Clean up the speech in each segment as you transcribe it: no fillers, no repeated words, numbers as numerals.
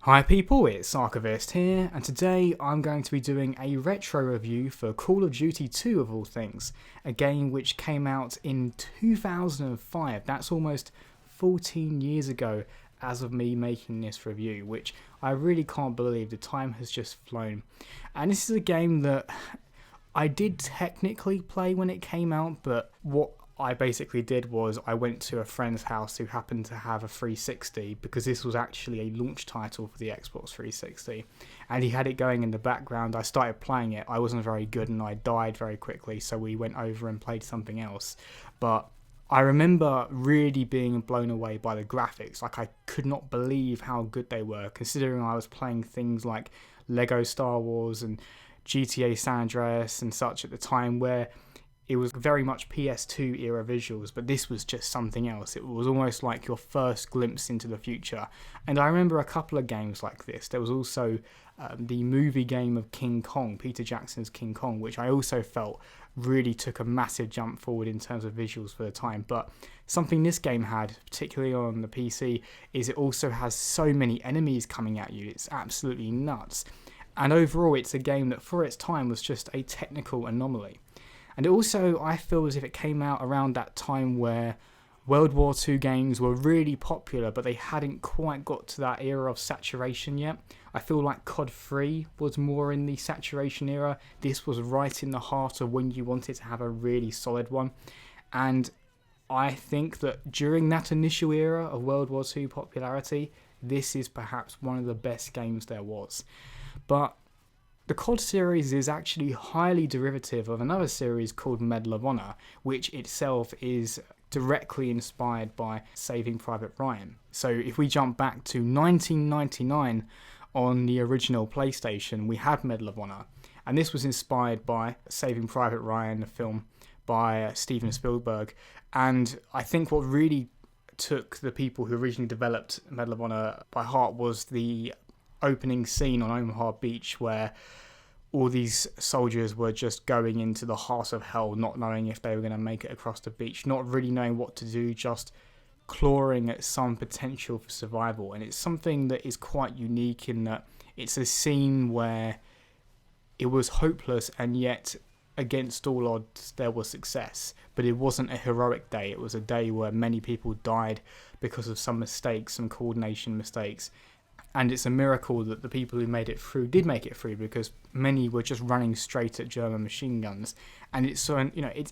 Hi people, it's Archivist here, and today I'm going to be doing a retro review for Call of Duty 2 of all things, a game which came out in 2005. That's almost 14 years ago as of me making this review, which I really can't believe. The time has just flown. And this is a game that I did technically play when it came out, but what I basically did was I went to a friend's house who happened to have a 360, because this was actually a launch title for the Xbox 360, and he had it going in the background. I started playing it. I wasn't very good and I died very quickly, so we went over and played something else. But I remember really being blown away by the graphics. Like, I could not believe how good they were, considering I was playing things like Lego Star Wars and GTA San Andreas and such at the time, where it was very much PS2 era visuals, but this was just something else. It was almost like your first glimpse into the future. And I remember a couple of games like this. There was also the movie game of King Kong, Peter Jackson's King Kong, which I also felt really took a massive jump forward in terms of visuals for the time. But something this game had, particularly on the PC, is it also has so many enemies coming at you. It's absolutely nuts. And overall, it's a game that for its time was just a technical anomaly. And also, I feel as if it came out around that time where World War II games were really popular, but they hadn't quite got to that era of saturation yet. I feel like COD 3 was more in the saturation era. This was right in the heart of when you wanted to have a really solid one. And I think that during that initial era of World War II popularity, this is perhaps one of the best games there was. But the COD series is actually highly derivative of another series called Medal of Honor, which itself is directly inspired by Saving Private Ryan. So if we jump back to 1999 on the original PlayStation, we had Medal of Honor, and this was inspired by Saving Private Ryan, the film by Steven Spielberg. And I think what really took the people who originally developed Medal of Honor by heart was the opening scene on Omaha Beach, where all these soldiers were just going into the heart of hell, not knowing if they were going to make it across the beach, not really knowing what to do, just clawing at some potential for survival. And it's something that is quite unique in that it's a scene where it was hopeless, and yet against all odds there was success. But it wasn't a heroic day. It was a day where many people died because of some mistakes, some coordination mistakes. And it's a miracle that the people who made it through did make it through, because many were just running straight at German machine guns. And it's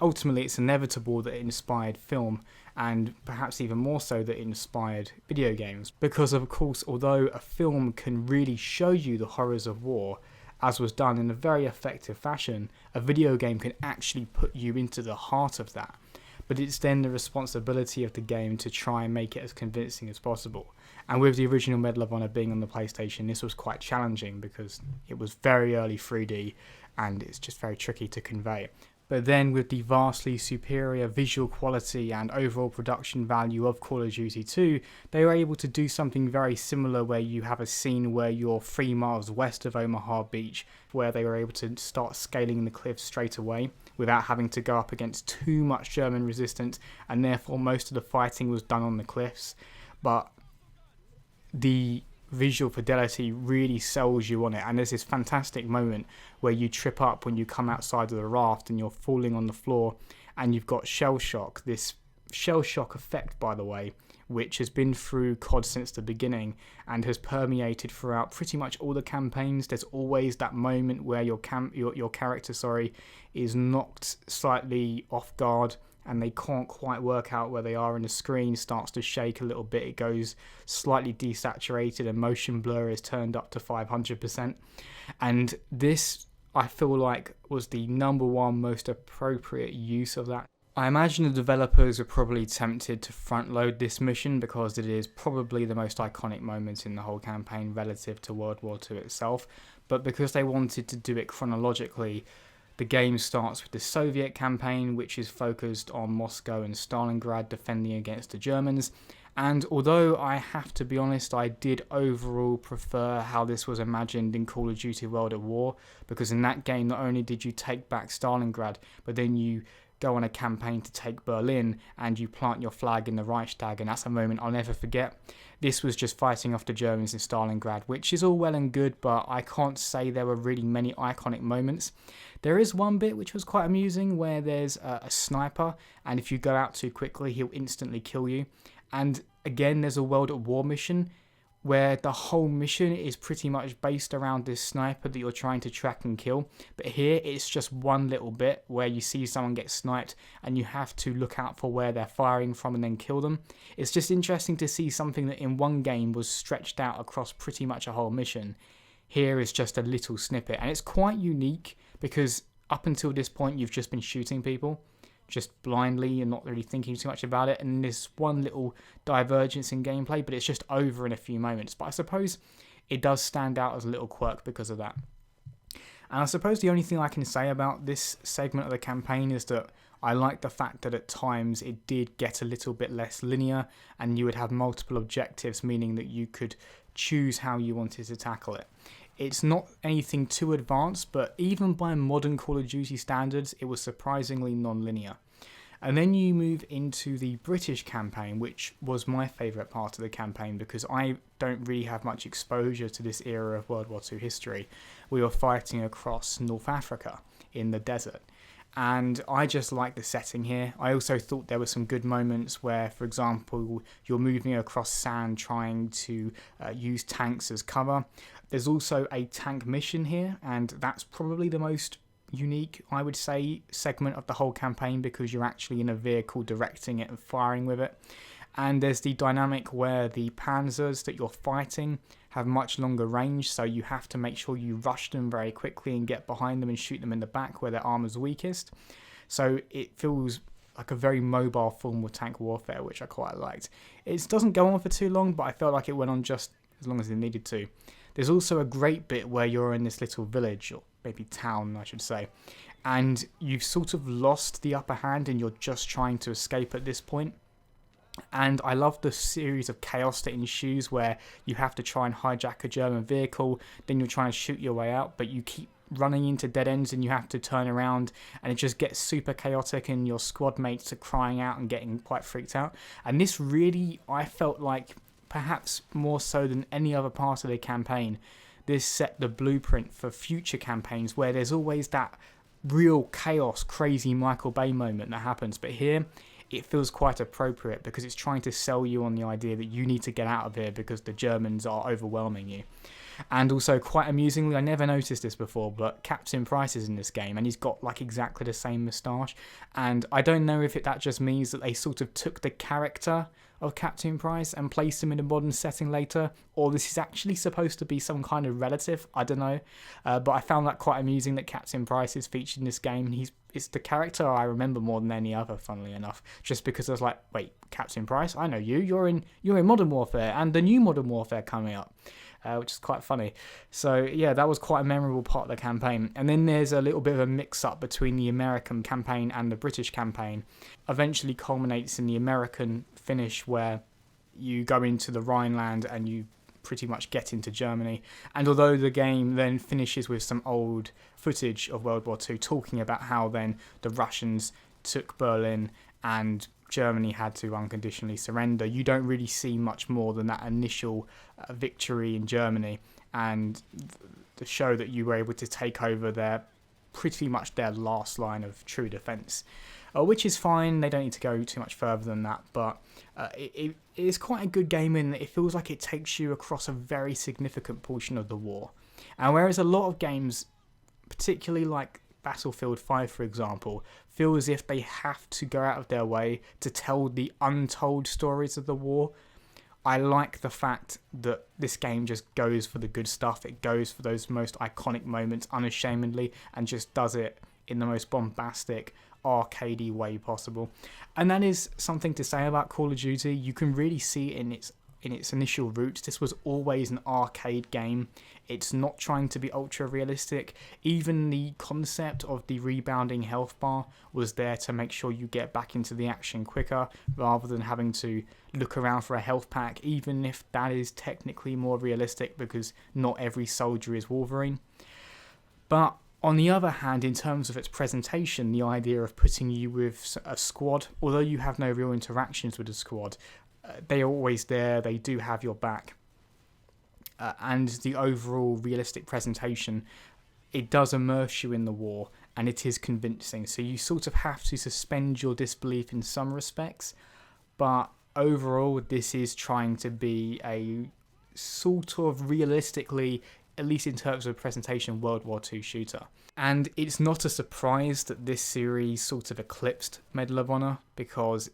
ultimately inevitable that it inspired film, and perhaps even more so that it inspired video games. Because of course, although a film can really show you the horrors of war, as was done in a very effective fashion, a video game can actually put you into the heart of that. But it's then the responsibility of the game to try and make it as convincing as possible. And with the original Medal of Honor being on the PlayStation, this was quite challenging because it was very early 3D and it's just very tricky to convey. But then with the vastly superior visual quality and overall production value of Call of Duty 2, they were able to do something very similar, where you have a scene where you're 3 miles west of Omaha Beach, where they were able to start scaling the cliffs straight away without having to go up against too much German resistance, and therefore most of the fighting was done on the cliffs. But the visual fidelity really sells you on it, and there's this fantastic moment where you trip up when you come outside of the raft and you're falling on the floor, and you've got shell shock. This shell shock effect, by the way, which has been through COD since the beginning and has permeated throughout pretty much all the campaigns. There's always that moment where your character is knocked slightly off guard, and they can't quite work out where they are, and the screen starts to shake a little bit. It goes slightly desaturated and motion blur is turned up to 500%. And this, I feel like, was the number one most appropriate use of that. I imagine the developers were probably tempted to front load this mission because it is probably the most iconic moment in the whole campaign relative to World War II itself. But because they wanted to do it chronologically, the game starts with the Soviet campaign, which is focused on Moscow and Stalingrad defending against the Germans. And although I have to be honest, I did overall prefer how this was imagined in Call of Duty World at War, because in that game not only did you take back Stalingrad, but then you go on a campaign to take Berlin and you plant your flag in the Reichstag, and that's a moment I'll never forget. This was just fighting off the Germans in Stalingrad, which is all well and good, but I can't say there were really many iconic moments. There is one bit which was quite amusing where there's a sniper, and if you go out too quickly, he'll instantly kill you. And again, there's a World at War mission where the whole mission is pretty much based around this sniper that you're trying to track and kill. But here, it's just one little bit where you see someone get sniped and you have to look out for where they're firing from and then kill them. It's just interesting to see something that in one game was stretched out across pretty much a whole mission. Here is just a little snippet, and it's quite unique because up until this point, you've just been shooting people just blindly and not really thinking too much about it, and there's one little divergence in gameplay, but it's just over in a few moments. But I suppose it does stand out as a little quirk because of that. And I suppose the only thing I can say about this segment of the campaign is that I like the fact that at times it did get a little bit less linear, and you would have multiple objectives, meaning that you could choose how you wanted to tackle it. It's not anything too advanced, but even by modern Call of Duty standards, it was surprisingly non-linear. And then you move into the British campaign, which was my favourite part of the campaign because I don't really have much exposure to this era of World War II history. We were fighting across North Africa in the desert. And I just like the setting here. I also thought there were some good moments where, for example, you're moving across sand trying to use tanks as cover. There's also a tank mission here, and that's probably the most unique, I would say, segment of the whole campaign because you're actually in a vehicle directing it and firing with it. And there's the dynamic where the panzers that you're fighting have much longer range, so you have to make sure you rush them very quickly and get behind them and shoot them in the back where their armor's weakest. So it feels like a very mobile form of tank warfare, which I quite liked. It doesn't go on for too long, but I felt like it went on just as long as it needed to. There's also a great bit where you're in this little village, or maybe town I should say, and you've sort of lost the upper hand and you're just trying to escape at this point. And I love the series of chaos that ensues where you have to try and hijack a German vehicle, then you're trying to shoot your way out, but you keep running into dead ends and you have to turn around, and it just gets super chaotic and your squad mates are crying out and getting quite freaked out. And this really, I felt like, perhaps more so than any other part of the campaign, this set the blueprint for future campaigns where there's always that real chaos, crazy Michael Bay moment that happens. But here, it feels quite appropriate because it's trying to sell you on the idea that you need to get out of here because the Germans are overwhelming you. And also, quite amusingly, I never noticed this before, but Captain Price is in this game and he's got like exactly the same moustache. And I don't know if that just means that they sort of took the character of Captain Price and placed him in a modern setting later, or this is actually supposed to be some kind of relative, I don't know. But I found that quite amusing that Captain Price is featured in this game. It's the character I remember more than any other, funnily enough, just because I was like, wait, Captain Price, I know you, you're in Modern Warfare and the new Modern Warfare coming up. Which is quite funny. So yeah, that was quite a memorable part of the campaign. And then there's a little bit of a mix-up between the American campaign and the British campaign. Eventually culminates in the American finish where you go into the Rhineland and you pretty much get into Germany. And although the game then finishes with some old footage of World War II talking about how then the Russians took Berlin and Germany had to unconditionally surrender, you don't really see much more than that initial victory in Germany and the show that you were able to take over pretty much their last line of true defence, which is fine. They don't need to go too much further than that, but it is quite a good game in that it feels like it takes you across a very significant portion of the war. And whereas a lot of games, particularly like Battlefield 5 for example, feel as if they have to go out of their way to tell the untold stories of the war, I like the fact that this game just goes for the good stuff. It goes for those most iconic moments unashamedly and just does it in the most bombastic, arcadey way possible. And that is something to say about Call of Duty. You can really see it in its initial roots. This was always an arcade game. It's not trying to be ultra realistic. Even the concept of the rebounding health bar was there to make sure you get back into the action quicker rather than having to look around for a health pack, even if that is technically more realistic because not every soldier is Wolverine. But On the other hand, in terms of its presentation, the idea of putting you with a squad, although you have no real interactions with the squad, they are always there, they do have your back. And the overall realistic presentation, it does immerse you in the war, and it is convincing. So you sort of have to suspend your disbelief in some respects, but overall this is trying to be a sort of realistically, at least in terms of presentation, World War II shooter. And it's not a surprise that this series sort of eclipsed Medal of Honor, because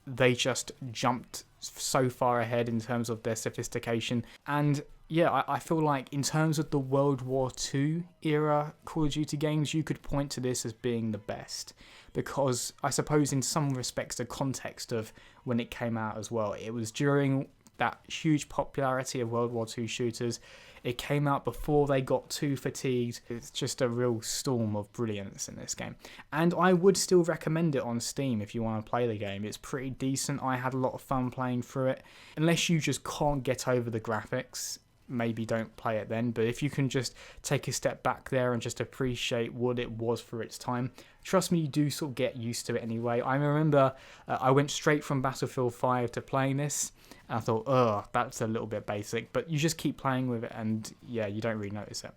they just jumped so far ahead in terms of their sophistication. And yeah, I feel like in terms of the World War II era Call of Duty games, you could point to this as being the best, because I suppose in some respects the context of when it came out as well, it was during that huge popularity of World War II shooters. It came out before they got too fatigued. It's just a real storm of brilliance in this game. And I would still recommend it on Steam if you want to play the game. It's pretty decent. I had a lot of fun playing through it. Unless you just can't get over the graphics, maybe don't play it then. But if you can just take a step back there and just appreciate what it was for its time, trust me, you do sort of get used to it anyway. I remember I went straight from Battlefield 5 to playing this, and I thought, oh, that's a little bit basic, but you just keep playing with it and yeah, you don't really notice it.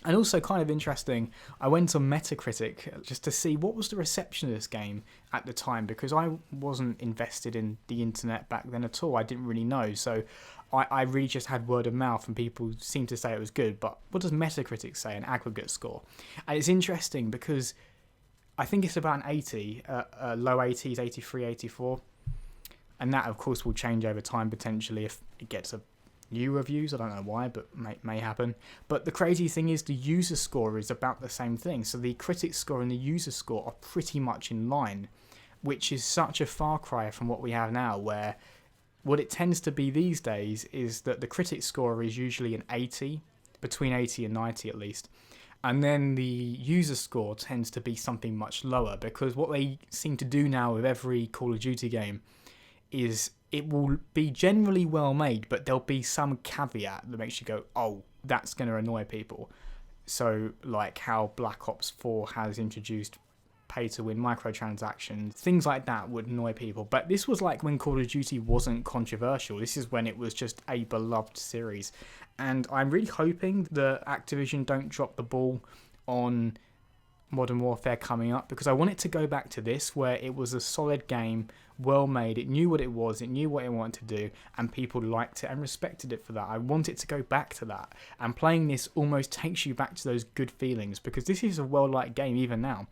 And also kind of interesting, I went on Metacritic just to see what was the reception of this game at the time, because I wasn't invested in the internet back then at all. I didn't really know, so I really just had word of mouth and people seemed to say it was good. But what does Metacritic say, an aggregate score? And it's interesting because I think it's about an 80, low 80s, 83, 84. And that, of course, will change over time potentially if it gets new reviews. I don't know why, but may happen. But the crazy thing is the user score is about the same thing. So the critic score and the user score are pretty much in line, which is such a far cry from what we have now, where what it tends to be these days is that the critic score is usually an 80, between 80 and 90 at least. And then the user score tends to be something much lower, because what they seem to do now with every Call of Duty game is it will be generally well made, but there'll be some caveat that makes you go, oh, that's going to annoy people. So like how Black Ops 4 has introduced pay to win microtransactions, things like that would annoy people. But this was like when Call of Duty wasn't controversial. This is when it was just a beloved series. And I'm really hoping that Activision don't drop the ball on Modern Warfare coming up, because I want it to go back to this, where it was a solid game, well made, it knew what it was, it knew what it wanted to do, and people liked it and respected it for that. I want it to go back to that, and playing this almost takes you back to those good feelings, because this is a well-liked game even now.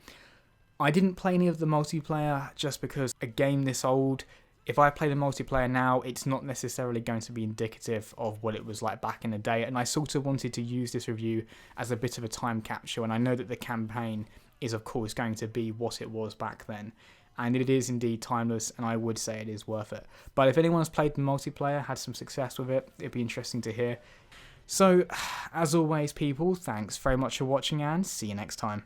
I didn't play any of the multiplayer just because a game this old, if I play the multiplayer now, it's not necessarily going to be indicative of what it was like back in the day. And I sort of wanted to use this review as a bit of a time capsule. And I know that the campaign is, of course, going to be what it was back then. And it is indeed timeless, and I would say it is worth it. But if anyone's played the multiplayer, had some success with it, it'd be interesting to hear. So, as always, people, thanks very much for watching, and see you next time.